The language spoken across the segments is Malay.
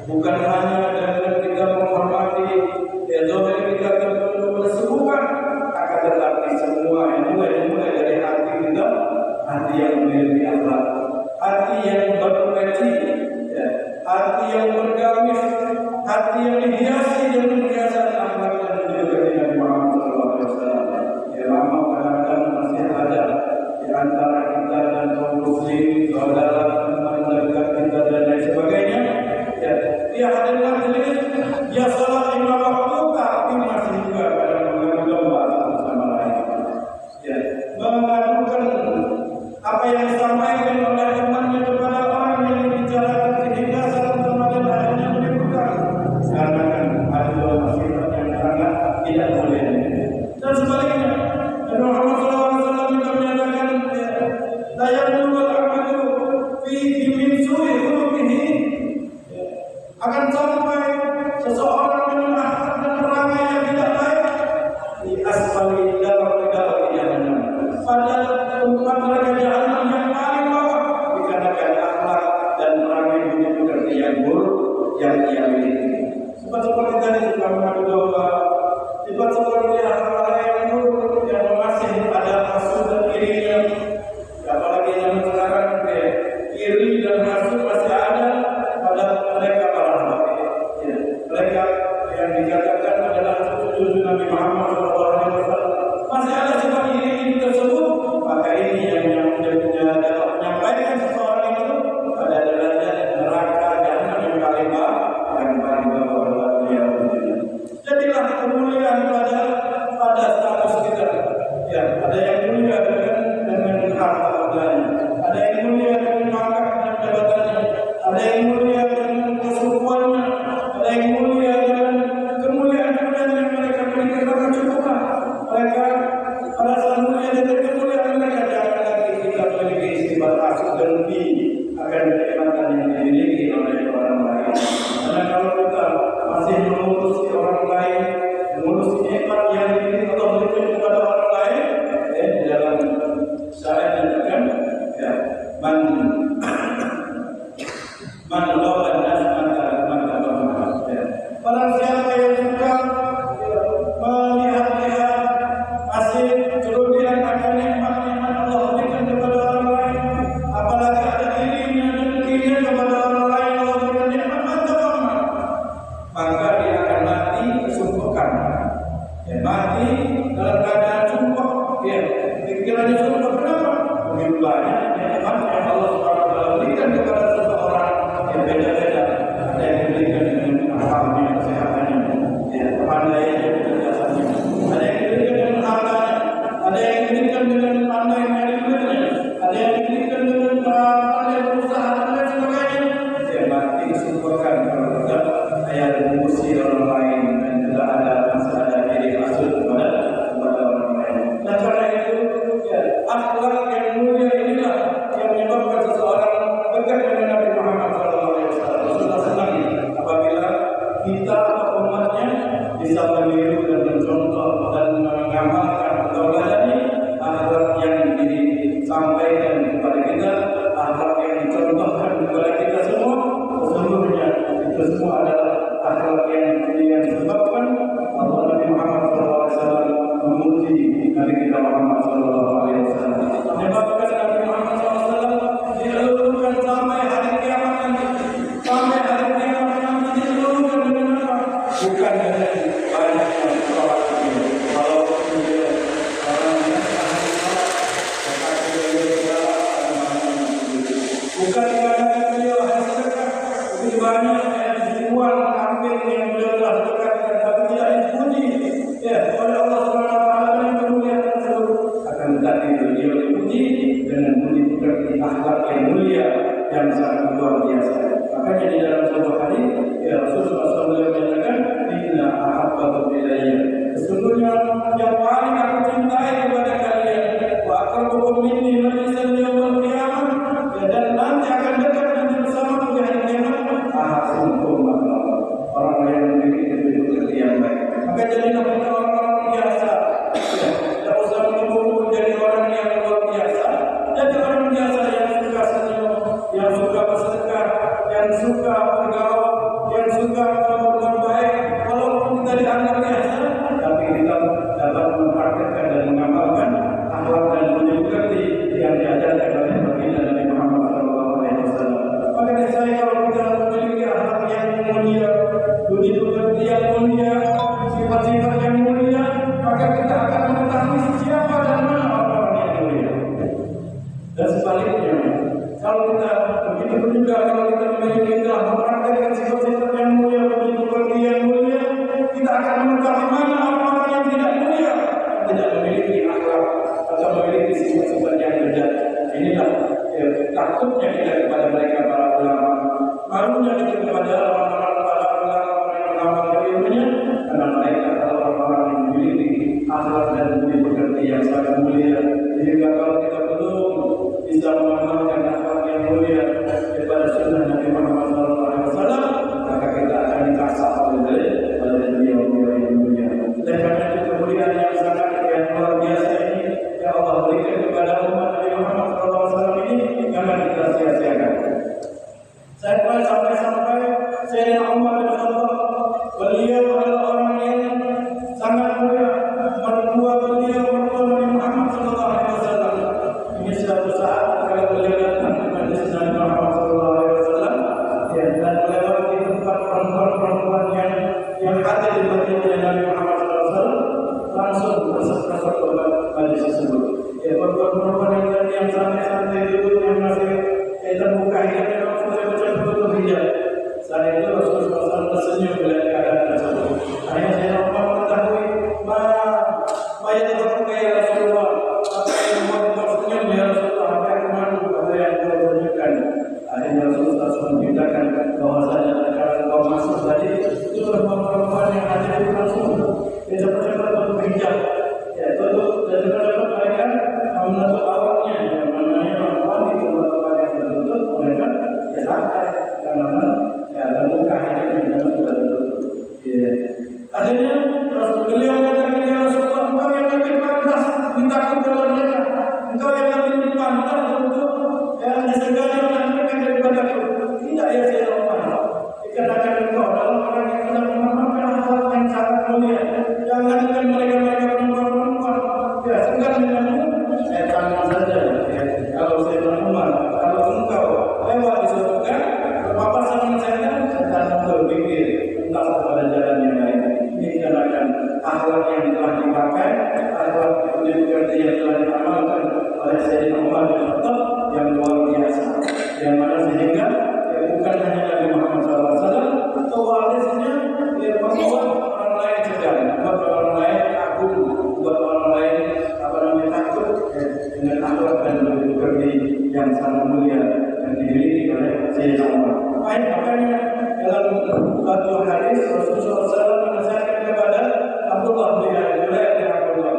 Bukan hanya dengan kita hati yang dihiasi dengan hiasan akhlak dan budi Nabi Muhammad SAW. Ya, lama kadang-kadang masih ada di antara kita dan kaum muslim, saudara, teman dekat kita dan lain sebagainya. Ya, dia hadir majelis, dia salat lima waktu, tapi masih juga kadang mengganggu domba satu sama lain. Ya, mengadukan apa yang disampaikan oleh temannya kepada orang yang dibicarakan sehingga satu sama lain akhirnya menimbulkan karena ada masalah yang sangat tidak boleh. Dan sebaliknya, Nabi Muhammad SAW juga menyatakan, la yablugul amalu fihi min su'i khuluqihi, akan sampai seseorang dengan akhlak dan perangai yang tidak baik di asfali dalam jahannam. Pada tempat neraka jahannam yang paling bawah dikarenakan akhlak dan perangai budi yang buruk yang ia miliki. Seperti tadi sudah mengadu domba, seperti hal-hal yang buruk yang masih ada hasud dan irinya. Apalagi yang sekarang iri dan hasud masih ada pada mereka para hamba. Ya, mereka yang dikatakan adalah cucu Nabi Muhammad SAW masih ada sifat iri tersebut. Maka ini yang menyampaikan seseorang itu pada derajat neraka jahannam yang paling bawah. Jadilah kemuliaan pada status kita. Ya, ada yang mulia dengan harta bendanya, ada yang mulia dengan pangkat dan jabatannya, ada yang mulia dengan kesukuannya, ada yang mulia dengan kemuliaan yang mereka miliki karena cukuplah mereka merasa mulia dan kemuliaan mereka. Jangan lagi kita memiliki sifat hasud dan dengki akan kenikmatan yang dimiliki oleh orang lain. Karena kalau kita masih mengurusi orang lain, mengurusi nikmat yang dimiliki Allah berikan kepada orang lain, di dalam syariat dikatakan, ya, man lawan nas maka ya. Barang siapa yang suka melihat-lihat hasil kelebihan akan nikmat-nikmat Allah berikan kepada orang lain, apalagi ada dirinya dan dirinya kepada orang lain Allah berikan nikmat maka dia akan mati kesumpahan. Ya, mati dalam keadaan sumpah. Ya, pikirannya sumpah. Kenapa? Begitu banyak nikmat yang Allah SWT berikan kepada seseorang yang beda-beda. Ada yang diberikan dengan akalnya, kesehatannya, ya, kepandaiannya, kecerdasannya. Ada yang diberikan dengan hartanya, ada yang diberikan dengan pandai manajemennya, ada yang diberikan dengan pandai berusaha dan lain sebagainya. Dia mati kesumpahan kalau tidak ayat mengusi orang lain dan tidak ada masalah diri hasud kepada orang lain. Dan karena itu, ya, akhlak yang mulia inilah yang menyebabkan seseorang dekat dengan Nabi Muhammad SAW. Sudah senang apabila kita atau umatnya bisa meniru dan mencontoh dan mengamalkan atau meladani akhlak yang disampaikan kepada kita, akhlak yang dicontohkan kepada kita semua. Sesungguhnya itu semua adalah akhlak yang disebabkan Allah Nabi Muhammad SAW memuji Nabi kita Muhammad SAW. Menyebabkan Nabi Muhammad SAW diluluhkan sampai hari kiamat nanti. Sampai hari kiamat nanti diluluhkan dengan apa? Bukan dengan banyaknya sholat. Kalau dia orangnya bukan dikarenakan beliau hanya sedekah, lebih banyak uang kambing yang beliau telah dekatkan, tapi tidak dipuji, ya, oleh Allah SWT yang kemuliaan tersebut. Akan tetapi beliau dipuji dengan budi pekerti akhlak yang mulia yang sangat luar biasa. Makanya di dalam sebuah hadis, ya, Rasulullah SAW menyatakan, inna ahabbakum ilayya, sesungguhnya yang paling aku cintai kepada kalian, wa aqrabukum minni majlisan yaumil qiyamah, dan nanti akan dekat nanti bersama di hari kiamat, orang yang memiliki kedudukan yang baik. Maka jadilah kita orang-orang biasa. Tidak usah menunggu jadi orang yang luar biasa. Jadi orang biasa yang suka senyum, yang suka bersedekah, yang suka bergaul, yang suka berbuat baik. Walaupun kita dianggap biasa, tapi kita dapat mempraktikkan dan mengamalkan akhlak dan budi pekerti yang diajarkan oleh baginda Nabi Muhammad SAW. Maka saya kalau kita memiliki akhlak yang mulia, budi hidupnya, karena mereka adalah orang-orang yang memiliki akhlak dan budi pekerti yang sangat mulia. Sehingga kalau kita belum bisa mengamalkan akhlak yang mulia daripada sunnah Nabi Muhammad SAW, maka kita akan dikasih oleh beliau yang mulia. Dan karena itu kemuliaan yang sangat yang luar biasa ini, yang Allah berikan kepada umat Nabi Muhammad SAW ini, jangan kita sia-siakan. Saya pernah sampai Sayyidina Umar bin Khattab, beliau adalah orang yang sangat mulia, mertua beliau mertua Nabi Muhammad SAW. Ini suatu saat kalau beliau datang ke majlis Nabi Muhammad SAW, ya, dan melewati tempat perempuan-perempuan yang hadir di majlis Nabi Muhammad SAW, langsung masuk ke majlis tersebut. Ya, perempuan-perempuan yang santai-santai dulu yang masih terbuka hidupnya langsung saya betul-betul hijab. Saat itu Rasulullah SAW tersenyum melihat keadaan tersebut. Akhirnya saya nampak mengetahui apa yang terbuka ya Rasulullah, apa yang membuat tersenyum ya Rasulullah, apa yang malu, apa yang tertunjukkan. Akhirnya Rasulullah SAW memberitakan bahwasanya kalau kau masuk tadi itu perempuan-perempuan yang ada di langsung dia cepat-cepat untuk hijab. Ya, tutup dan cepat-cepat mereka menutup awalnya, yang namanya perempuan di tempat yang tertutup mereka ya santai karena ya terbuka hidupnya dan sudah tertutup. Ya. Akhirnya beliau mengatakan ya Rasulullah, engkau yang lebih pantas ditakut oleh mereka, engkau yang lebih pantas untuk disegani oleh mereka daripada aku. Tidak ya saya Umar, dikarenakan engkau adalah orang yang sudah mengamalkan hal yang sangat mulia. Jangankan mereka perempuan-perempuan, ya segan denganmu, saya tanya saja. Ya. Kalau saya Umar, kalau engkau lewat di surga, berpapasan dengan saya tentang berpikir tentang kepada jalan yang lain. Ini dikarenakan akhlak yang telah dipakai, akhlak yang telah diamalkan oleh Sayyidina Umar bin Khattab yang luar biasa. Yang mana sehingga bukan hanya Nabi Muhammad SAW, atau warisnya dia membuat orang lain segan, membuat orang lain kagum, membuat orang lain takut dengan akhlak dan budi yang sangat mulia yang dimiliki oleh Sayyidina Umar. Makanya dalam suatu hadis Rasulullah SAW menasihatkan kepada Abdullah bin Jubair bin Abdullah.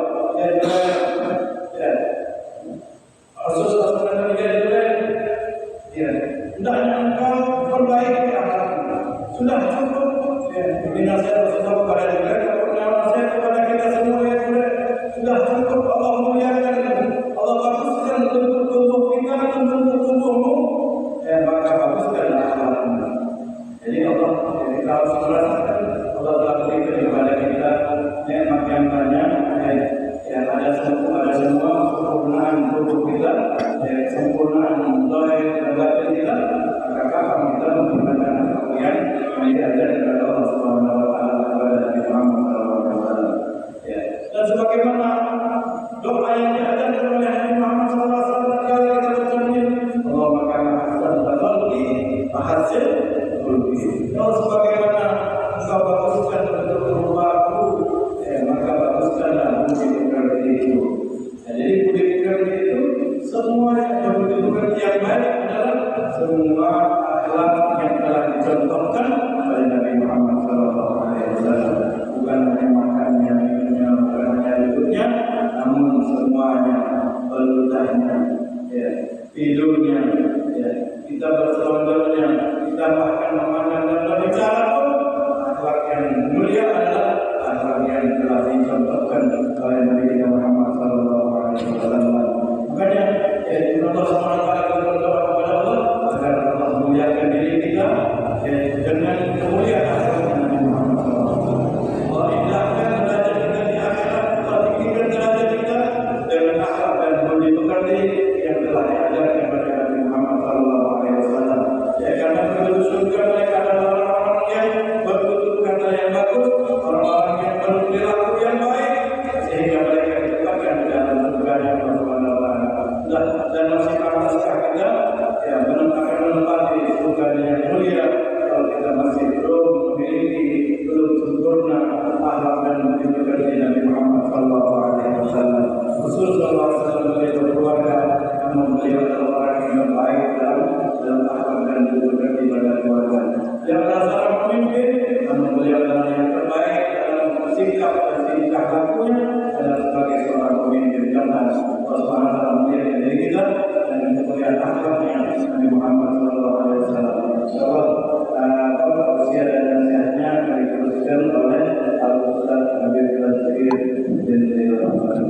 Rasulullah SAW menasihatkan Jubair, hendaknya engkau perbaiki akhlakmu. Sudah cukup. Ini nasihat Rasulullah kepada Jubair, nasihat kepada kita semua ya Jubair. Sudah cukup. Allah muliakan, Allah baguskan bentuk tubuh kita, bentuk tubuhmu. Maka baguskan akhlakmu. Jadi Allah, kita harus merasakan Allah telah berikan kepada kita nikmat yang banyak. Yang ada semua kesempurnaan tubuh kita, kesempurnaan lahir dan batin kita. Maka kapan kita menggunakan akhlak yang diajarkan oleh Allah Subhanahu Wa Taala kepada Nabi Muhammad SAW. Dan sebagaimana doa yang diajarkan oleh Nabi Muhammad SAW ketika kita bercermin, Allah maka ahsan khalqi ahsan khuluqi. Kalau sebagaimana engkau baguskan bentuk rupaku, maka baguskanlah budi pekerti itu. Jadi budi pekerti itu semua yang budi pekerti yang baik adalah semua akhlak yang telah dicontohkan oleh Nabi Muhammad SAW. Bukan hanya makannya, minumnya, bukan hanya hidupnya, namun semuanya, pelutahnya, tidurnya, kita berselonjornya, kita bahkan memakan dan berbicara pun, akhlak yang mulia adalah akhlak yang telah dicontohkan oleh Nabi Muhammad SAW. Makanya, Allah SWT berdoa kepada Allah agar Allah memuliakan diri kita dengan kemuliaan akhlak Nabi Muhammad SAW. Allah indahkan derajat kita di akhirat, Allah tinggikan derajat kita dengan akhlak dan budi pekerti yang telah diajarkan kepada Nabi Muhammad SAW. Karena penduduk surga mereka adalah orang-orang yang bertutur kata yang bagus, orang-orang yang berperilaku yang baik, sehingga mereka ditetapkan di dalam surga yang dan masih pantaskah kita menempati surga yang mulia kalau kita masih belum memiliki, belum sempurna akhlak dan budi pekerti Nabi Muhammad SAW. Rasulullah SAW beliau berkeluarga, namun beliau adalah orang yang baik dalam akhlak dan budi pekerti pada keluarga. Yang adalah seorang pemimpin, namun beliau adalah yang terbaik Subhanahu wa taala muliakan diri kita dan kemuliaan akhlaknya Nabi Muhammad sallallahu alaihi wasallam. Insyaallah kalau usia dan nasihatnya akan diteruskan oleh Al-Ustaz Nabi Al-Zakir bin Zaid.